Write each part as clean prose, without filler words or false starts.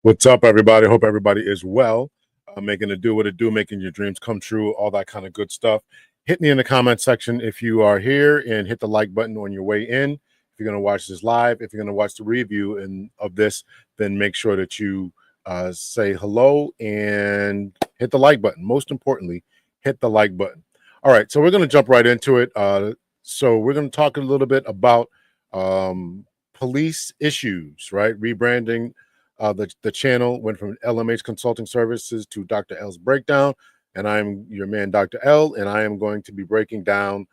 What's up, everybody? Hope everybody is well. Making it do what it do, making your dreams come true, all that kind of good stuff. Hit me in the comment section if you are here, and hit the like button on your way in. If you're going to watch this live, if you're going to watch the review of this, then make sure that you say hello and hit the like button. Most importantly, hit the like button. All right, so we're going to jump right into it. So we're going to talk a little bit about police issues, right? Rebranding. The channel went from LMH Consulting Services to Dr. L's Breakdown, and I'm your man, Dr. L, and I am going to be breaking down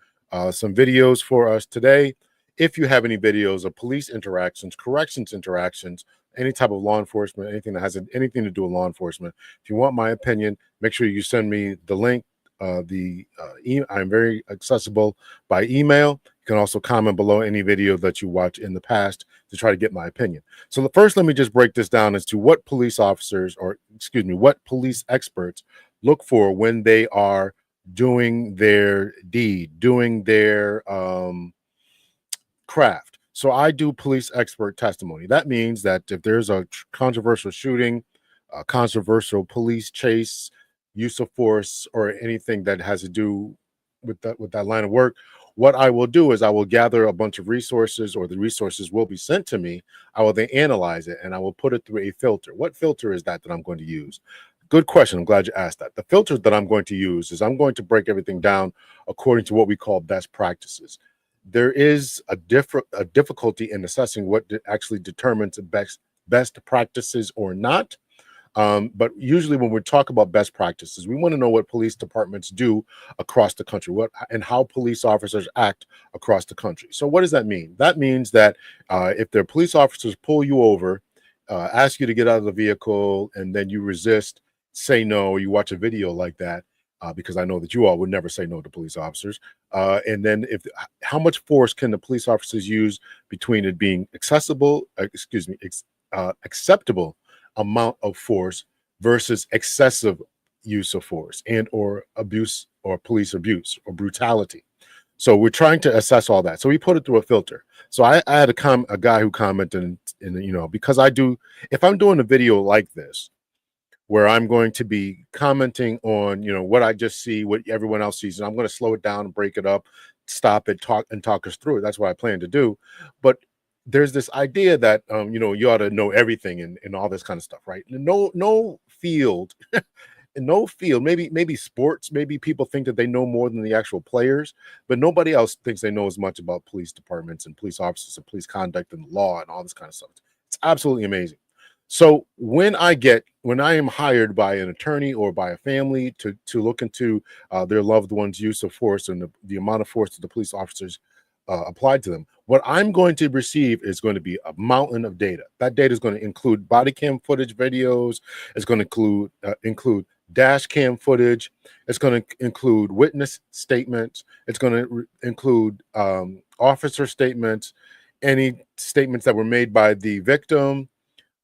some videos for us today. If you have any videos of police interactions, corrections interactions, any type of law enforcement, anything that has anything to do with law enforcement, if you want my opinion, make sure you send me the link. I'm very accessible by email. You can also comment below any video that you watch in the past to try to get my opinion. So first, let me just break this down as to what police officers, or excuse me, what police experts look for when they are doing their deed, doing their craft. So I do police expert testimony. That means that if there's a controversial shooting, a controversial police chase, use of force, or anything that has to do with that line of work, what I will do is I will gather a bunch of resources, or the resources will be sent to me. I will then analyze it, and I will put it through a filter. What filter is that I'm going to use? Good question. I'm glad you asked that. The filters that I'm going to use is I'm going to break everything down according to what we call best practices. There is a difficulty in assessing what actually determines best practices or not. But usually when we talk about best practices, we want to know what police departments do across the country, and how police officers act across the country. So what does that mean? That means that if their police officers pull you over, ask you to get out of the vehicle, and then you resist, say no, you watch a video like that, because I know that you all would never say no to police officers. And then how much force can the police officers use between it being acceptable amount of force versus excessive use of force and or abuse, or police abuse, or brutality. So we're trying to assess all that. So we put it through a filter. So I had a guy who commented, because if I'm doing a video like this, where I'm going to be commenting on, what I just see, what everyone else sees, and I'm going to slow it down and break it up, stop it, talk us through it. That's what I plan to do. But there's this idea that you ought to know everything and all this kind of stuff, right? No field, no field. Maybe sports. Maybe people think that they know more than the actual players, but nobody else thinks they know as much about police departments and police officers and police conduct and law and all this kind of stuff. It's absolutely amazing. So when I am hired by an attorney or by a family to look into their loved one's use of force and the amount of force that the police officers applied to them, what I'm going to receive is going to be a mountain of data. That data is going to include body cam footage, videos. It's going to include dash cam footage. It's going to include witness statements. It's going to include officer statements, any statements that were made by the victim,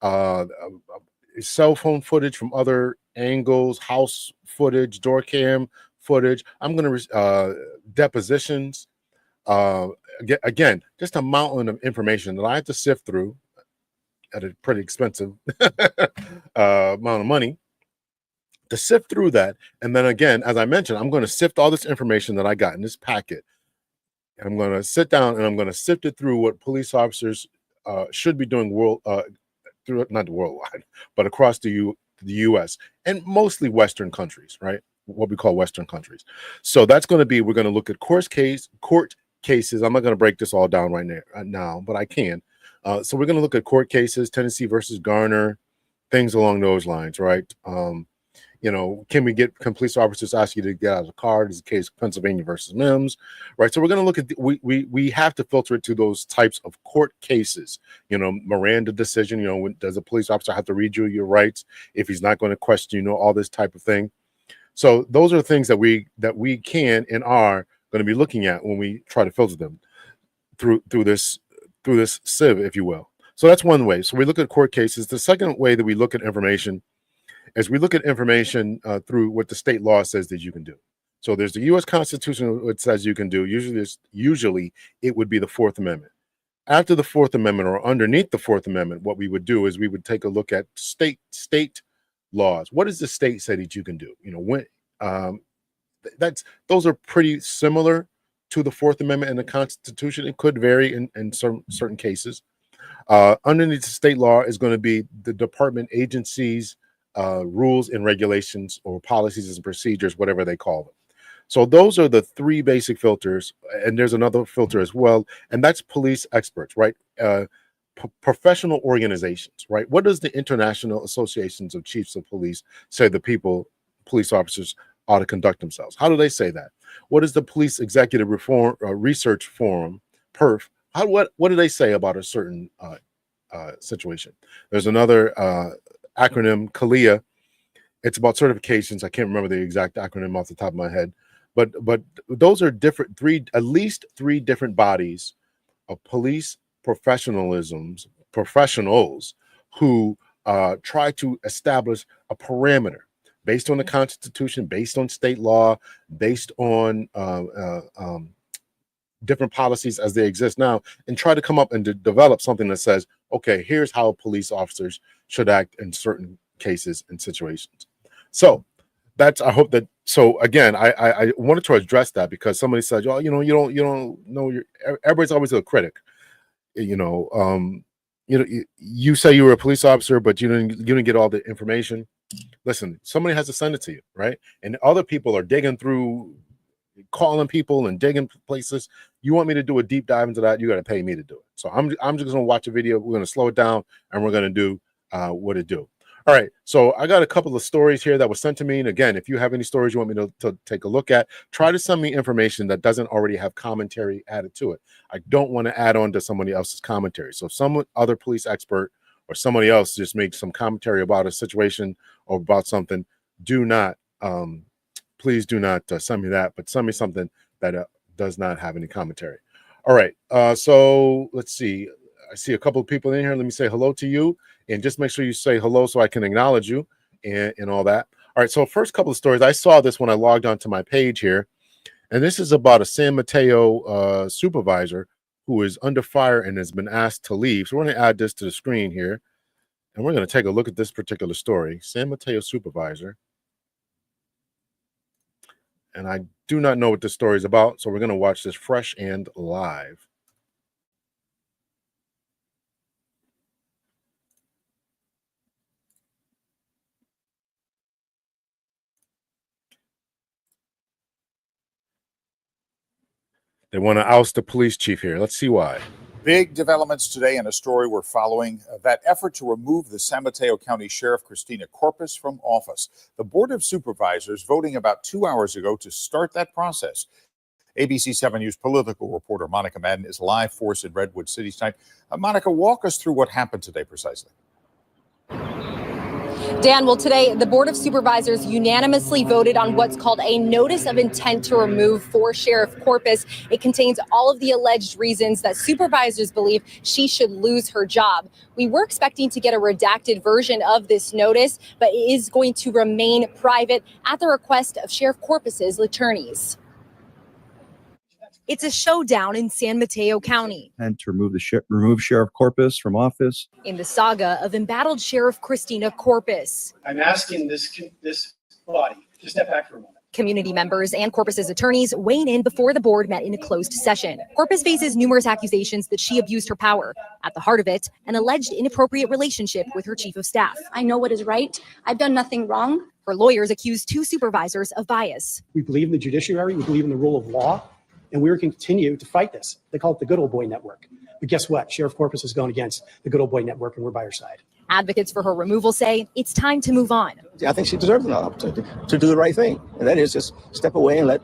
cell phone footage from other angles, house footage, door cam footage. I'm going to depositions. Again, just a mountain of information that I have to sift through at a pretty expensive amount of money to sift through that. And then again, as I mentioned, I'm going to sift all this information that I got in this packet. And I'm going to sit down and I'm going to sift it through what police officers should be doing not worldwide, but across the U.S. and mostly Western countries, right? What we call Western countries. So that's going to be, we're going to look at court cases. I'm not going to break this all down right now, but I can. So we're going to look at court cases, Tennessee versus Garner, things along those lines, right? Can police officers ask you to get out of the car? This is the case of Pennsylvania versus Mims, right? So we're going to look at, we have to filter it to those types of court cases. Miranda decision, does a police officer have to read you your rights if he's not going to question, all this type of thing. So those are things that we can and are going to be looking at when we try to filter them through this sieve, if you will. So that's one way. So we look at court cases. The second way that we look at information is we look at information through what the state law says that you can do. So there's the U.S. Constitution, which says you can do. Usually it would be the Fourth Amendment. after the Fourth Amendment or underneath the Fourth Amendment, what we would do is we would take a look at state laws. What does the state say that you can do? When those are pretty similar to the Fourth Amendment and the Constitution. It could vary in certain cases. Underneath the state law is going to be the department agencies, rules and regulations, or policies and procedures, whatever they call them. So those are the three basic filters, and there's another filter as well, and that's police experts, right? Professional organizations, right? What does the International Associations of Chiefs of Police say police officers ought to conduct themselves? How do they say that? What is the Police Executive Reform Research Forum, PERF? What do they say about a certain situation? There's another acronym, CALEA. It's about certifications. I can't remember the exact acronym off the top of my head, but those are at least three different bodies of police professionals who try to establish a parameter based on the Constitution, based on state law, based on different policies as they exist now, and try to come up and develop something that says, okay, here's how police officers should act in certain cases and situations. So I hope that, so again, I wanted to address that because somebody said, oh, you don't know, everybody's always a critic. You say you were a police officer, but you didn't get all the information. Listen, somebody has to send it to you, right? And other people are digging through, calling people and digging places. You want me to do a deep dive into that, you got to pay me to do it. So I'm just going to watch a video. We're going to slow it down and we're going to do what it do. All right, so I got a couple of stories here that were sent to me. And again, if you have any stories you want me to take a look at, try to send me information that doesn't already have commentary added to it. I don't want to add on to somebody else's commentary. So if some other police expert or somebody else just makes some commentary about a situation or about something, please do not send me that, but send me something that does not have any commentary. All right, so let's see. I see a couple of people in here. Let me say hello to you, and just make sure you say hello so I can acknowledge you and all that. All right, so first couple of stories. I saw this when I logged onto my page here, and this is about a San Mateo supervisor who is under fire and has been asked to leave. So we're going to add this to the screen here, and we're going to take a look at this particular story. San Mateo supervisor. And I do not know what this story is about, so we're going to watch this fresh and live. They want to oust the police chief here. Let's see why. Big developments today in a story we're following, that effort to remove the San Mateo County Sheriff Christina Corpus from office. The Board of Supervisors voting about 2 hours ago to start that process. ABC 7 News political reporter Monica Madden is live for us in Redwood City tonight. Monica, walk us through what happened today precisely. Dan, well, today the Board of Supervisors unanimously voted on what's called a notice of intent to remove for Sheriff Corpus. It contains all of the alleged reasons that supervisors believe she should lose her job. We were expecting to get a redacted version of this notice, but it is going to remain private at the request of Sheriff Corpus's attorneys. It's a showdown in San Mateo County. And to remove Sheriff Corpus from office. In the saga of embattled Sheriff Christina Corpus. I'm asking this body to step back for a moment. Community members and Corpus's attorneys weighing in before the board met in a closed session. Corpus faces numerous accusations that she abused her power. At the heart of it, an alleged inappropriate relationship with her chief of staff. I know what is right. I've done nothing wrong. Her lawyers accused two supervisors of bias. We believe in the judiciary. We believe in the rule of law. And we're going to continue to fight this. They call it the Good Old Boy Network. But guess what? Sheriff Corpus has gone against the Good Old Boy Network, and we're by her side. Advocates for her removal say it's time to move on. I think she deserves an opportunity to do the right thing. And that is just step away and let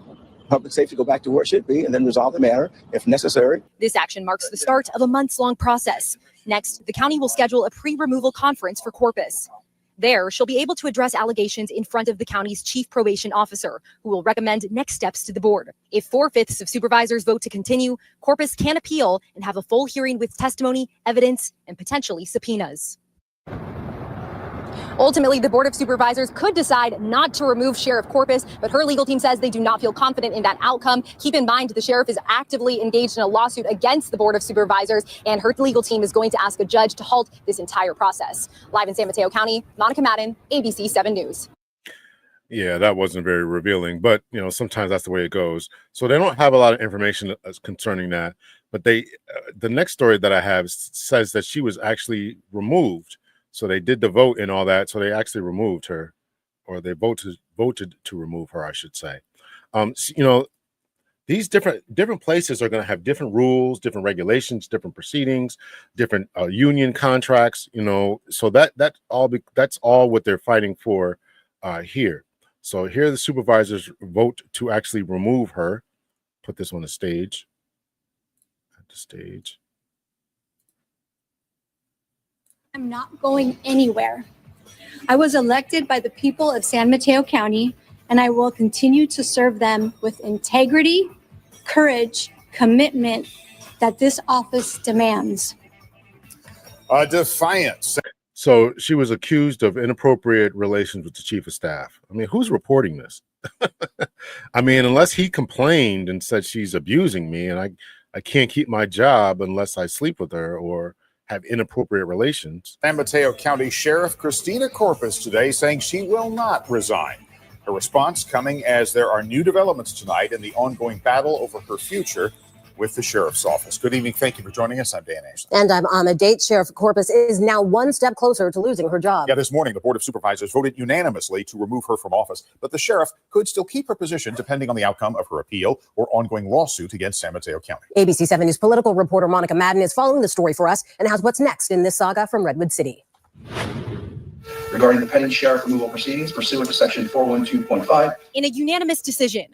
public safety go back to where it should be and then resolve the matter if necessary. This action marks the start of a months-long process. Next, the county will schedule a pre-removal conference for Corpus. There, she'll be able to address allegations in front of the county's chief probation officer, who will recommend next steps to the board. If 4/5 of supervisors vote to continue, Corpus can appeal and have a full hearing with testimony, evidence, and potentially subpoenas. Ultimately, the Board of Supervisors could decide not to remove Sheriff Corpus, but her legal team says they do not feel confident in that outcome. Keep in mind, the sheriff is actively engaged in a lawsuit against the Board of Supervisors, and her legal team is going to ask a judge to halt this entire process. Live in San Mateo County, Monica Madden, ABC 7 News. Yeah, that wasn't very revealing, but sometimes that's the way it goes. So they don't have a lot of information concerning that, but the next story that I have says that she was actually removed. So they did the vote and all that. So they actually removed her, or they voted to remove her, I should say. These different places are going to have different rules, different regulations, different proceedings, different union contracts. So that's all what they're fighting for here. So here the supervisors vote to actually remove her. Put this on the stage. At the stage. I'm not going anywhere. I was elected by the people of San Mateo County, and I will continue to serve them with integrity, courage, commitment that this office demands. Defiance. So she was accused of inappropriate relations with the chief of staff. I mean, who's reporting this? I mean, unless he complained and said she's abusing me and I can't keep my job unless I sleep with her or have inappropriate relations. San Mateo County Sheriff Christina Corpus today saying she will not resign. Her response coming as there are new developments tonight in the ongoing battle over her future with the sheriff's office. Good evening. Thank you for joining us. I'm Dan Ashley. And I'm Anna Date. Sheriff Corpus is now one step closer to losing her job. Yeah, this morning, the Board of Supervisors voted unanimously to remove her from office, but the sheriff could still keep her position depending on the outcome of her appeal or ongoing lawsuit against San Mateo County. ABC 7 News political reporter Monica Madden is following the story for us and has what's next in this saga from Redwood City. Regarding the pending sheriff removal proceedings pursuant to section 412.5. In a unanimous decision,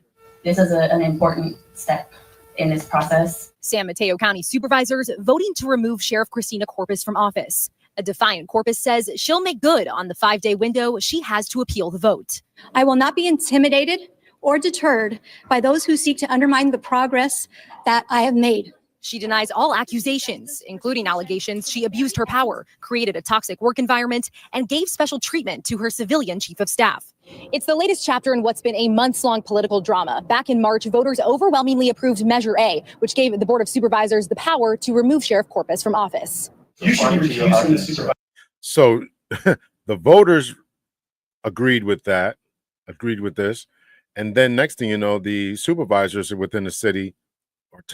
this is an important step in this process. San Mateo County supervisors voting to remove Sheriff Christina Corpus from office. A defiant Corpus says she'll make good on the 5-day window she has to appeal the vote. I will not be intimidated or deterred by those who seek to undermine the progress that I have made. She denies all accusations, including allegations she abused her power, created a toxic work environment, and gave special treatment to her civilian chief of staff. It's the latest chapter in what's been a months-long political drama. Back in March, voters overwhelmingly approved Measure A, which gave the Board of Supervisors the power to remove Sheriff Corpus from office. You should be recused from the supervisor. So the voters agreed with this. And then next thing you know, the supervisors within the city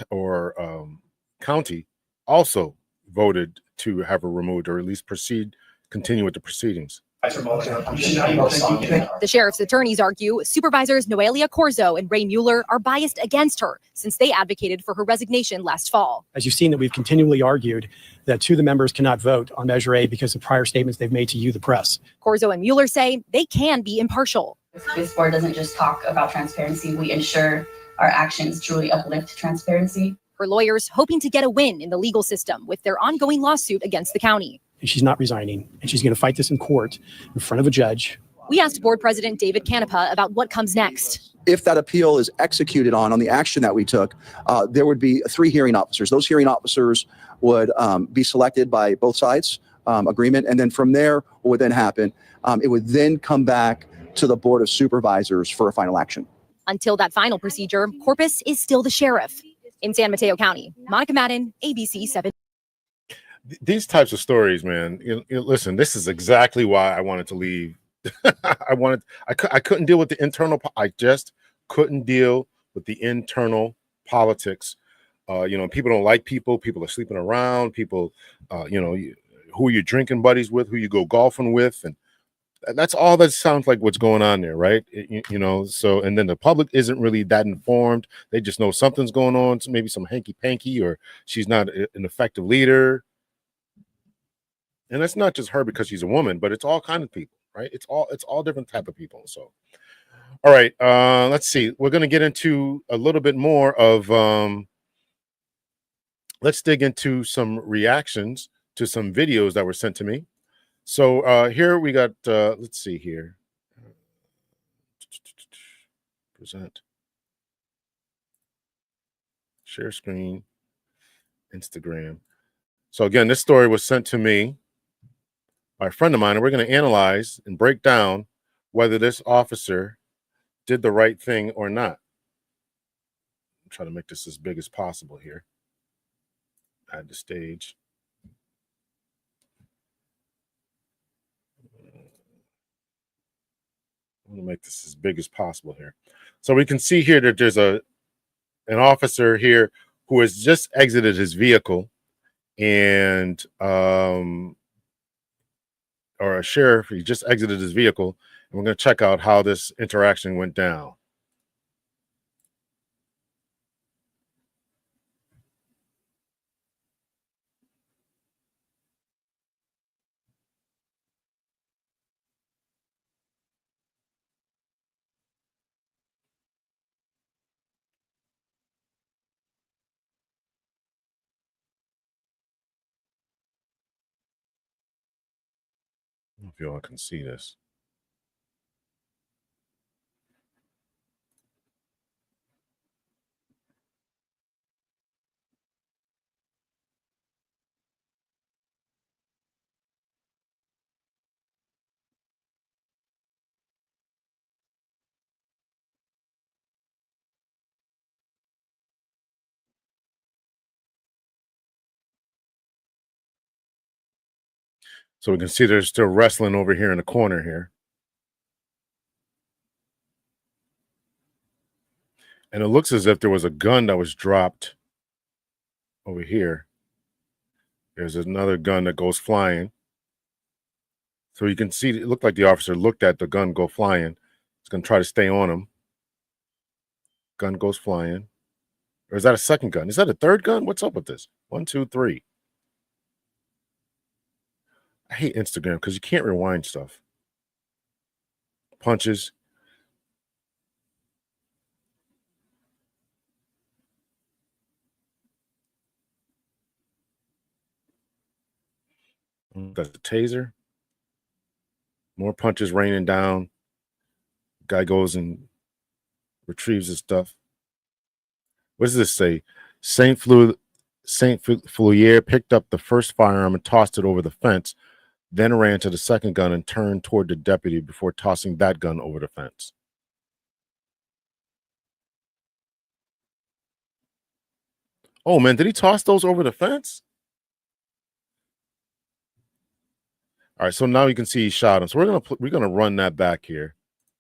or county also voted to have her removed, or at least continue with the proceedings. The sheriff's attorneys argue supervisors Noelia Corzo and Ray Mueller are biased against her since they advocated for her resignation last fall. As you've seen, that we've continually argued that two of the members cannot vote on Measure A because of prior statements they've made to you, the press. Corzo and Mueller say they can be impartial. This board doesn't just talk about transparency. We ensure our actions truly uplift transparency. Her lawyers hoping to get a win in the legal system with their ongoing lawsuit against the county. And she's not resigning, and she's going to fight this in court in front of a judge. We asked board president David Canepa about what comes next. If that appeal is executed on the action that we took, there would be 3 hearing officers. Those hearing officers would be selected by both sides, agreement. And then from there, what would then happen? It would then come back to the Board of Supervisors for a final action. Until that final procedure, Corpus is still the sheriff. In San Mateo County, Monica Madden, ABC 7. These types of stories, man, listen, this is exactly why I wanted to leave. I couldn't deal with the internal. I just couldn't deal with the internal politics. People don't like people. People are sleeping around. People, who are you drinking buddies with? Who you go golfing with? And that's all that sounds like what's going on there, right? So, and then the public isn't really that informed. They just know something's going on. So maybe some hanky-panky, or she's not an effective leader. And it's not just her because she's a woman, but it's all kinds of people, right? It's all different type of people. So, all right, let's see. We're going to get into a little bit more of, let's dig into some reactions to some videos that were sent to me. So here we got, let's see here. Present. Share screen. Instagram. So again, this story was sent to me by a friend of mine, and we're going to analyze and break down whether this officer did the right thing or not. I'm trying to make this as big as possible here. Add the stage. I'm going to make this as big as possible here. So we can see here that there's an officer here who has just exited his vehicle, and or a sheriff, he just exited his vehicle, and we're going to check out how this interaction went down. I don't know if you all can see this. So we can see they're still wrestling over here in the corner here. And it looks as if there was a gun that was dropped over here. There's another gun that goes flying. So you can see it looked like the officer looked at the gun go flying. It's going to try to stay on him. Gun goes flying. Or is that a second gun? Is that a third gun? What's up with this? 1, 2, 3. I hate Instagram because you can't rewind stuff. Punches. That's the taser. More punches raining down. Guy goes and retrieves his stuff. What does this say? Saint Foulier picked up the first firearm and tossed it over the fence, then ran to the second gun and turned toward the deputy before tossing that gun over the fence. Oh man, did he toss those over the fence? All right, so now you can see he shot him. So we're gonna run that back here.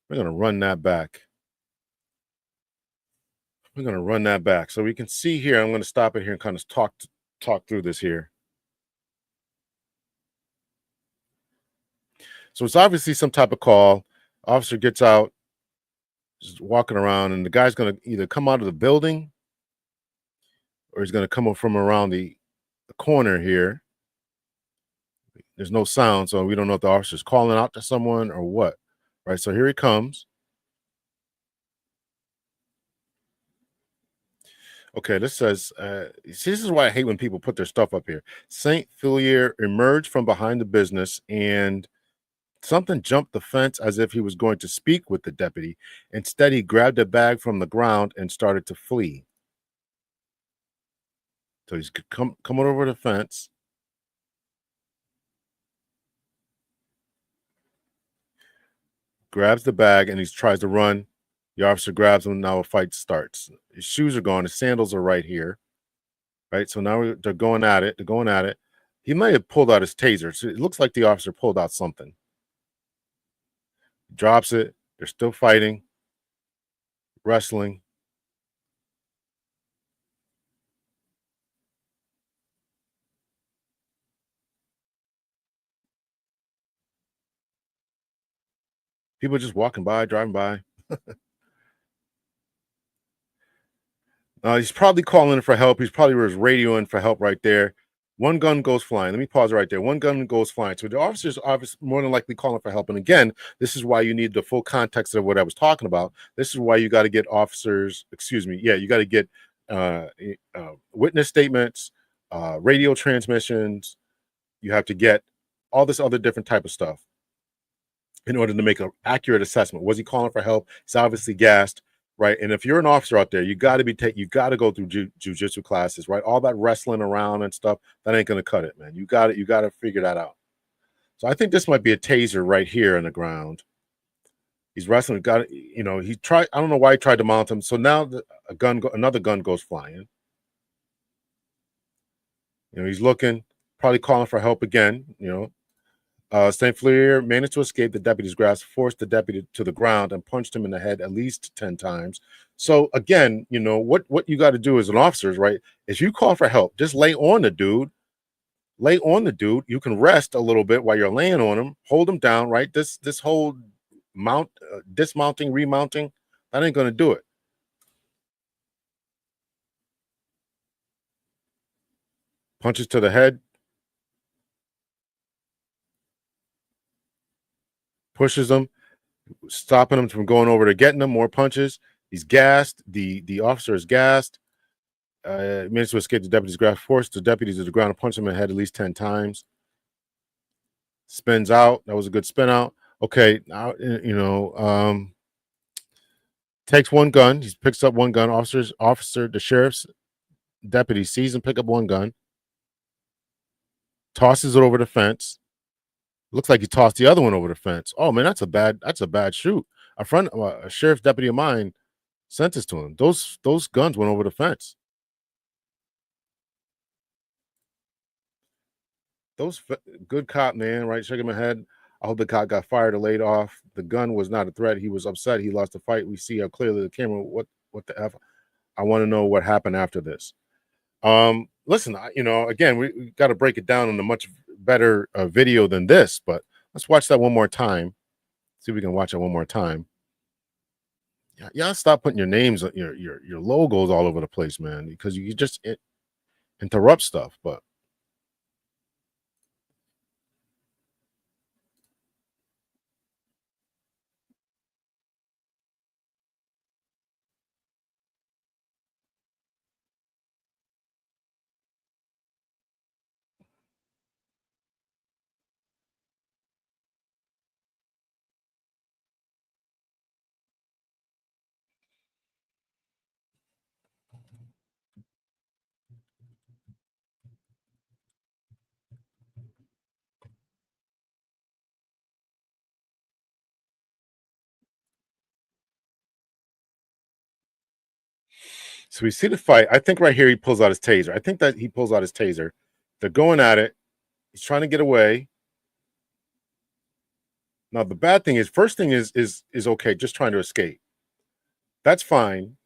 We're gonna run that back. We're gonna run that back so we can see here. I'm gonna stop it here and kind of talk through this here. So it's obviously some type of call. Officer gets out, just walking around, and the guy's gonna either come out of the building or he's gonna come up from around the corner here. There's no sound, so we don't know if the officer's calling out to someone or what. Right, so here he comes. Okay, this says, see, this is why I hate when people put their stuff up here. Saint Foulier emerged from behind the business and something jumped the fence as if he was going to speak with the deputy. Instead, he grabbed a bag from the ground and started to flee. So he's coming over the fence. Grabs the bag and he tries to run. The officer grabs him. Now a fight starts. His shoes are gone. His sandals are right here. Right. So now they're going at it. They're going at it. He might have pulled out his taser. So it looks like the officer pulled out something. He drops it. They're still fighting. Wrestling. People just walking by, driving by. He's probably calling for help. He's probably radioing for help right there. One gun goes flying. Let me pause right there. One gun goes flying. So the officer's obviously more than likely calling for help. And again, this is why you need the full context of what I was talking about. This is why you got to get officers, you got to get witness statements, radio transmissions. You have to get all this other different type of stuff in order to make an accurate assessment. Was he calling for help? He's obviously gassed, right? And if you're an officer out there, you got to go through jujitsu classes, right? All that wrestling around and stuff, that ain't gonna cut it, man. You got to figure that out. So I think this might be a taser right here on the ground. He's wrestling. Got, you know, he tried. I don't know why he tried to mount him. So now another gun goes flying. You know, he's looking, probably calling for help again. You know, St. Fleer managed to escape the deputy's grasp, forced the deputy to the ground, and punched him in the head at least 10 times. So again, you know, what you got to do as an officer is, right, if you call for help, just lay on the dude. Lay on the dude. You can rest a little bit while you're laying on him. Hold him down, right? This whole dismounting, remounting, that ain't going to do it. Punches to the head. Pushes him, stopping him from going over to getting him. More punches. He's gassed. The officer is gassed. Managed to escape the deputy's grasp, forced the deputy to the ground and punched him in the head at least 10 times. Spins out. That was a good spin out. Okay, now, you know, takes one gun. He picks up one gun. The sheriff's deputy sees him pick up one gun, tosses it over the fence. Looks like he tossed the other one over the fence. Oh man, that's a bad shoot. A sheriff's deputy of mine sent this to him. Those guns went over the fence. Good cop, man, right? Shaking my head. I hope the cop got fired or laid off. The gun was not a threat. He was upset. He lost the fight. We see how clearly the camera. What the F? I want to know what happened after this. Listen, you know, again, we got to break it down in a much better video than this, but let's watch that one more time. See if we can watch it one more time. Y'all stop putting your names, your logos all over the place, man, because you just interrupt stuff. But so we see the fight. I think right here he pulls out his taser. I think that he pulls out his taser. They're going at it. He's trying to get away. Now the bad thing is, first thing is okay, just trying to escape. That's fine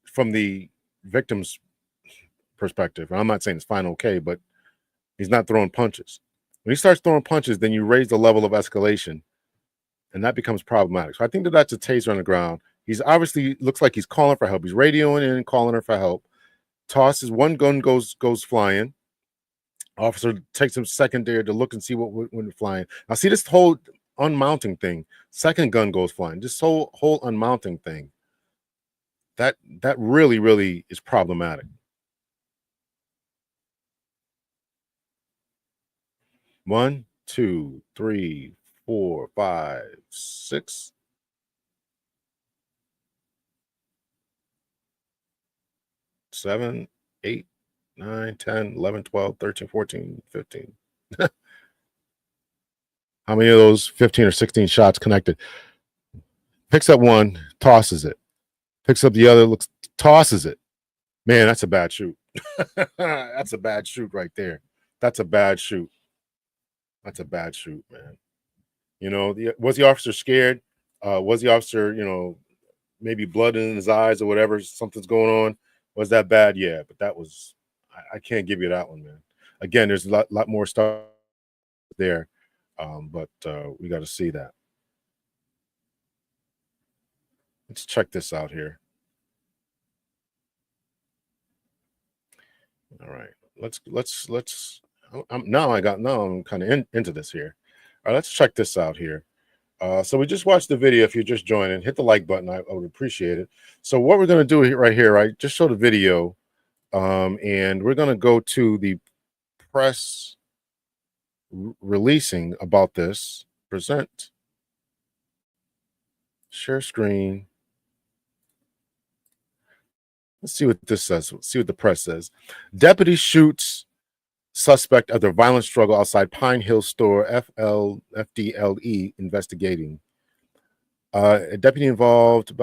from the victim's perspective. I'm not saying it's fine, okay, but he's not throwing punches. When he starts throwing punches, then you raise the level of escalation, and that becomes problematic. So I think that's a taser on the ground. He's obviously looks like he's calling for help. He's radioing in and calling her for help. Tosses one gun, goes flying. Officer takes him second there to look and see what went flying. Now see this whole unmounting thing. Second gun goes flying. This whole unmounting thing. That really is problematic. One, two, three, 4, 5, 6. 7, 8, 9, 10, 11, 12, 13, 14, 15. How many of those 15 or 16 shots connected? Picks up one, tosses it. Picks up the other, tosses it. Man, that's a bad shoot. That's a bad shoot right there. That's a bad shoot. That's a bad shoot, man. You know, was the officer scared? Was the officer, you know, maybe blood in his eyes or whatever? Something's going on. Was that bad? Yeah, but that was, I can't give you that one, man. Again, there's a lot more stuff there, but we got to see that. Let's check this out here. All right, let's. Now I'm kind of into this here. All right, let's check this out here. So we just watched the video. If you're just joining, hit the like button. I would appreciate it. So what we're going to do right here, right? Just show the video, and we're going to go to the press releasing about this. Present. Share screen. Let's see what this says. Let's see what the press says. Deputy shoots suspect of the violent struggle outside Pine Hill store. FDLE investigating. A deputy involved.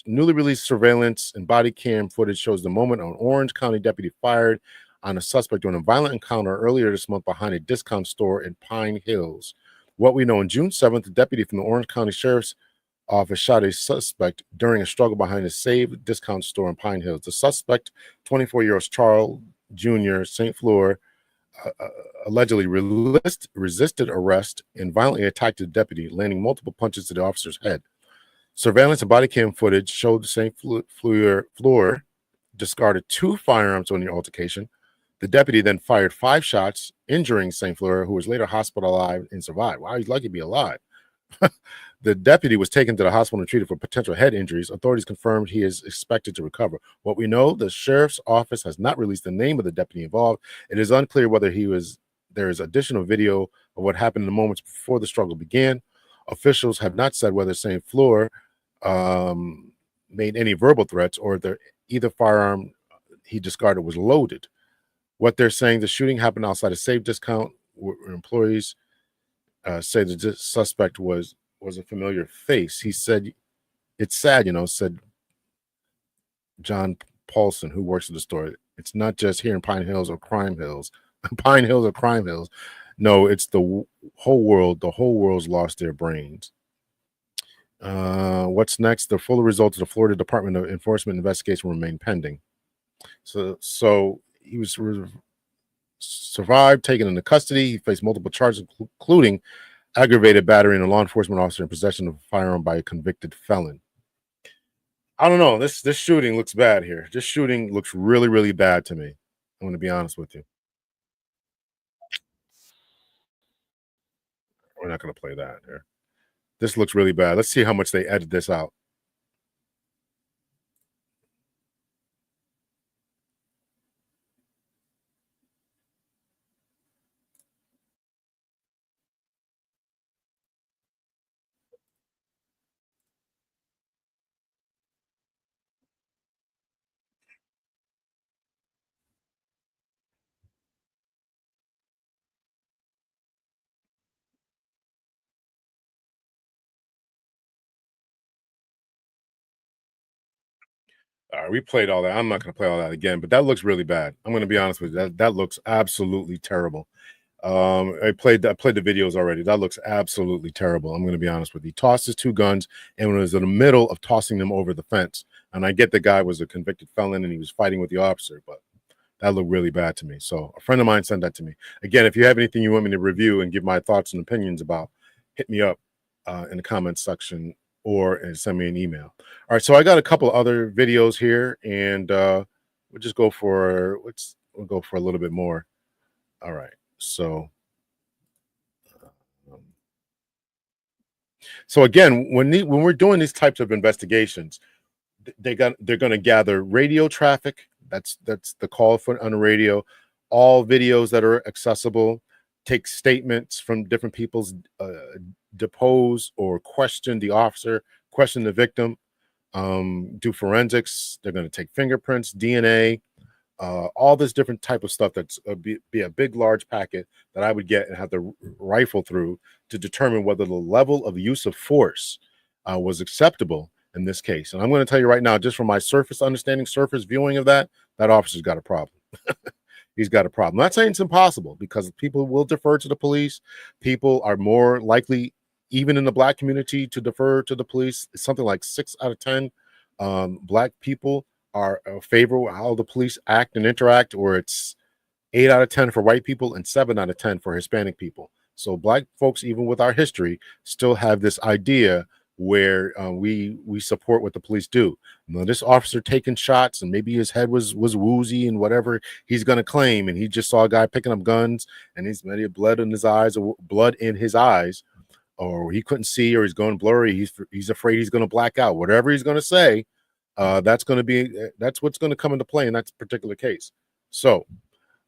Newly released surveillance and body cam footage shows the moment an Orange County deputy fired on a suspect during a violent encounter earlier this month behind a discount store in Pine Hills. What we know: on June 7th, the deputy from the Orange County Sheriff's Office shot a suspect during a struggle behind a Save discount store in Pine Hills. The suspect, 24-year-old Charles Jr. St. Fleur, allegedly resisted arrest and violently attacked the deputy, landing multiple punches to the officer's head. Surveillance and body cam footage showed St. Fleur discarded 2 firearms on the altercation. The deputy then fired 5 shots, injuring St. Fleur, who was later hospitalized and survived. Wow, he's lucky to be alive. The deputy was taken to the hospital and treated for potential head injuries. Authorities confirmed he is expected to recover. What we know, the sheriff's office has not released the name of the deputy involved. It is unclear whether there is additional video of what happened in the moments before the struggle began. Officials have not said whether St. Fleur made any verbal threats or if either firearm he discarded was loaded. What they're saying, the shooting happened outside a Save discount where employees say the suspect was a familiar face. He said, "It's sad, said John Paulson, who works at the store. It's not just here in Pine Hills or Crime Hills. Pine Hills or Crime Hills. No, it's the whole world. The whole world's lost their brains." What's next? The full results of the Florida Department of Enforcement investigation remain pending. So he was survived, taken into custody. He faced multiple charges, including aggravated battery and a law enforcement officer in possession of a firearm by a convicted felon. I don't know. This shooting looks bad here. This shooting looks really, really bad to me. I'm going to be honest with you. We're not going to play that here. This looks really bad. Let's see how much they edit this out. We played all that. I'm not going to play all that again, but that looks really bad. I'm going to be honest with you. That looks absolutely terrible. I played the videos already. That looks absolutely terrible. I'm going to be honest with you. He tossed his 2 guns and was in the middle of tossing them over the fence. And I get the guy was a convicted felon and he was fighting with the officer, but that looked really bad to me. So a friend of mine sent that to me. Again, if you have anything you want me to review and give my thoughts and opinions about, hit me up in the comments section or send me an email. All right, so I got a couple other videos here, and we'll just go for we'll go for a little bit more. All right, so again, when we're doing these types of investigations, they're going to gather radio traffic. That's the call for on the radio. All videos that are accessible. Take statements from different people's depose or question the officer, question the victim, do forensics. They're going to take fingerprints, DNA, all this different type of stuff that's be a big, large packet that I would get and have to rifle through to determine whether the level of use of force was acceptable in this case. And I'm going to tell you right now, just from my surface understanding, surface viewing of that officer's got a problem. He's got a problem. I'm not saying it's impossible, because people will defer to the police. People are more likely, even in the Black community, to defer to the police. It's something like 6 out of 10 Black people are favor how the police act and interact, or it's 8 out of 10 for white people and 7 out of 10 for Hispanic people. So Black folks, even with our history, still have this idea where we support what the police do. Now, this officer taking shots, and maybe his head was woozy and whatever he's going to claim, and he just saw a guy picking up guns, and he's maybe blood in his eyes, or he couldn't see, or he's going blurry. He's afraid he's going to black out. Whatever he's going to say, that's what's going to come into play in that particular case. So,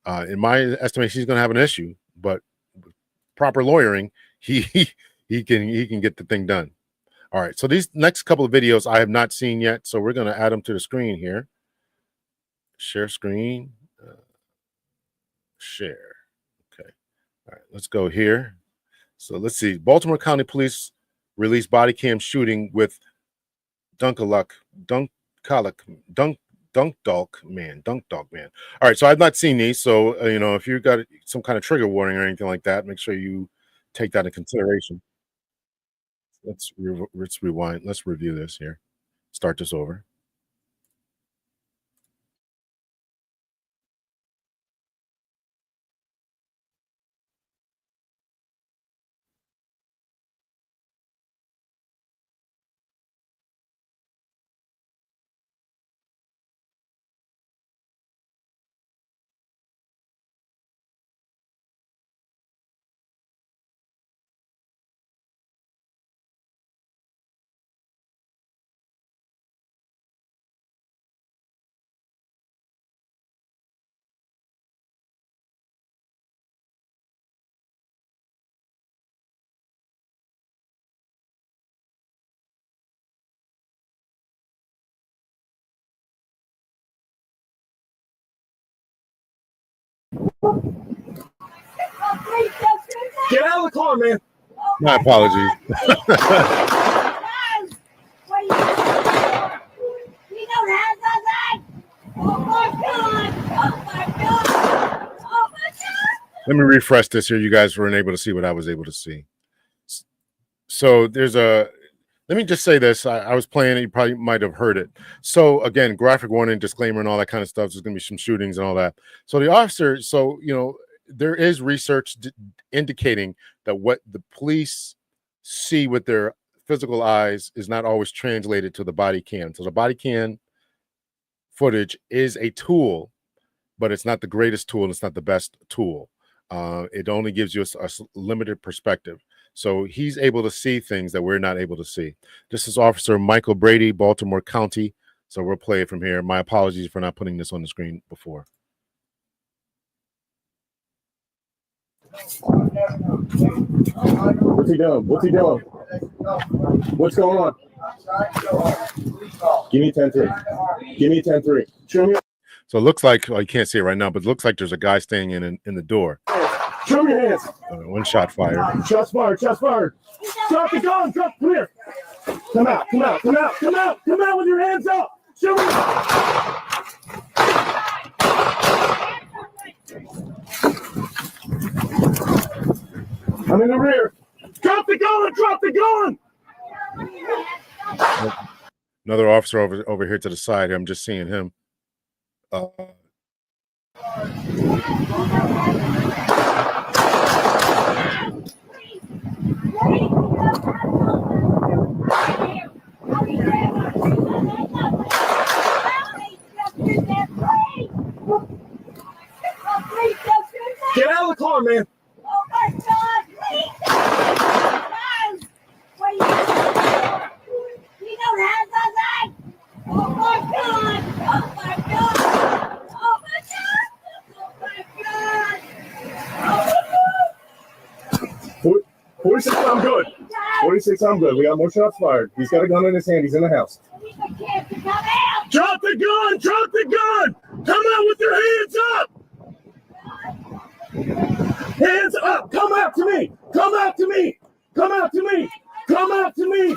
in my estimation, he's going to have an issue, but proper lawyering, he can get the thing done. All right, so these next couple of videos I have not seen yet, so we're going to add them to the screen here. Share screen. share. Okay. All right, let's go here. So let's see. Baltimore County Police released body cam shooting with Dunk Dog Man. All right, so I've not seen these, so if you've got some kind of trigger warning or anything like that, make sure you take that into consideration. Let's rewind. Let's review this here. Start this over. Get out of the car, man. My apologies. Let me refresh this here. You guys weren't able to see what I was able to see. So let me just say this. I was playing it. You probably might have heard it. So again, graphic warning, disclaimer, and all that kind of stuff. There's going to be some shootings and all that. So the officer, there is research indicating that what the police see with their physical eyes is not always translated to the body cam. So the body cam footage is a tool, but it's not the greatest tool. And it's not the best tool. It only gives you a limited perspective. So he's able to see things that we're not able to see. This is Officer Michael Brady, Baltimore County. So we'll play it from here. My apologies for not putting this on the screen before. What's he doing? What's he doing? What's going on? Give me 10-3. Give me 10-3. Show me. So it looks like, you can't see it right now, but it looks like there's a guy staying in the door. Show me your hands. One shot fired. Shots fired. Shots fired. Drop the gun. Drop. Come here. Come out. Come out. Come out. Come out. Come out with your hands up. Show me. I'm in the rear. Drop the gun. Drop the gun. Another officer over here to the side. I'm just seeing him. Get out of the car, man. Oh my God! Please! You don't have nothing! Oh my God! Oh my God! Oh my God! Oh my God! 46, I'm good. 46, I'm good. We got more shots fired. He's got a gun in his hand. He's in the house. Drop the gun! Drop the gun! Come out with your hands up! Hands up! Come out to me! Come out to me! Come out to me! Come out to me!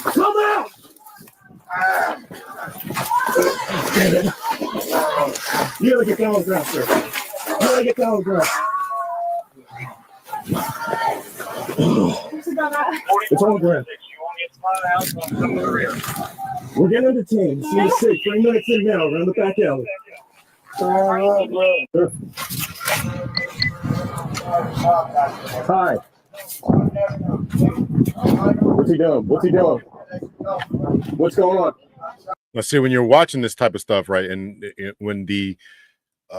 Come out! You gotta get down on the ground, sir. You gotta get down on the ground. It's on the ground. We're getting detained. Scene 6, 3 minutes in now, around the back alley. Hi. What's he doing? What's he doing? What's going on? Let's see, when you're watching this type of stuff, right, and when the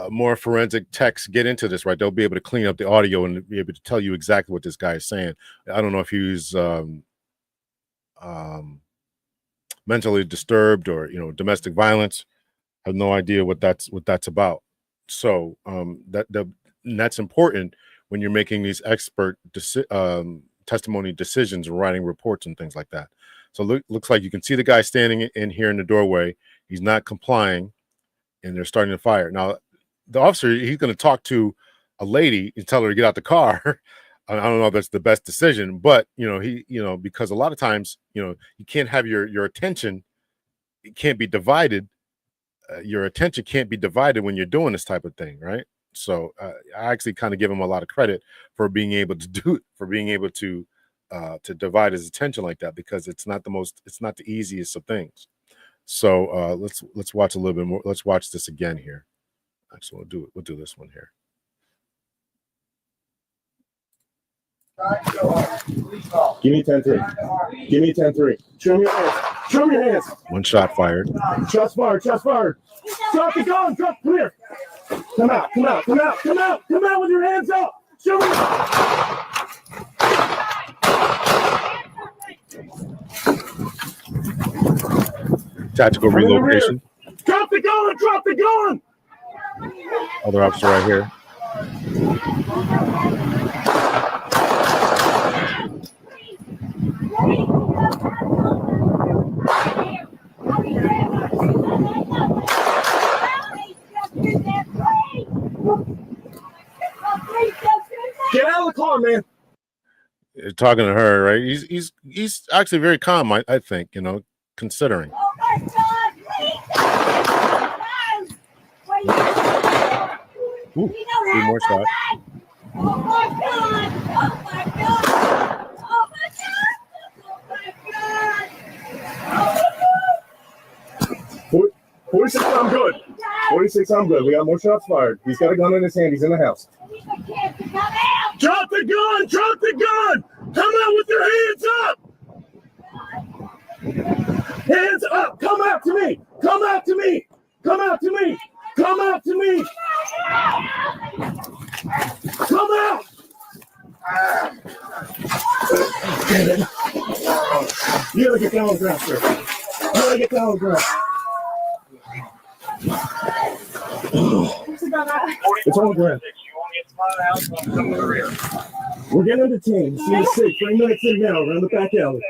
more forensic techs get into this, right, they'll be able to clean up the audio and be able to tell you exactly what this guy is saying. I don't know if he's mentally disturbed or domestic violence. I have no idea what that's about. So that's important when you're making these expert testimony decisions and writing reports and things like that. So looks like you can see the guy standing in here in the doorway. He's not complying, and they're starting to fire. Now, the officer, he's going to talk to a lady and tell her to get out the car. I don't know if that's the best decision, but because a lot of times, you can't have your attention, it can't be divided. Your attention can't be divided when you're doing this type of thing, right? So I actually kind of give him a lot of credit for being able to divide his attention like that, because it's not the easiest of things. So let's watch a little bit more. Let's watch this again here. Actually, we'll do this one here. Give me 10-3. Give me 10-3. Show me your hands. Show me your hands. One shot fired. Shots fired. Shots fired. Drop the gun. Drop. Come here. Come out. Come out. Come out. Come out. Come out with your hands up. Show me. Tactical relocation. Drop the gun. Drop the gun. Other officer right here. Get out of the car, man. You're talking to her, right? He's actually very calm, I think, considering. Ooh, 3 more shots. Oh my God! Oh my God! Oh my God! Oh my God! Oh my God! 46, I'm good. 46, I'm good. We got more shots fired. He's got a gun in his hand. He's in the house. Drop the gun! Drop the gun! Come out with your hands up! Hands up! Come out to me! Come out to me! Come out to me! Come out to me! Come out! Damn it. You gotta get down on the ground, sir. You gotta get down on the ground. It's on the ground. We're getting detained. See the 6. 3 minutes in now, around the back alley.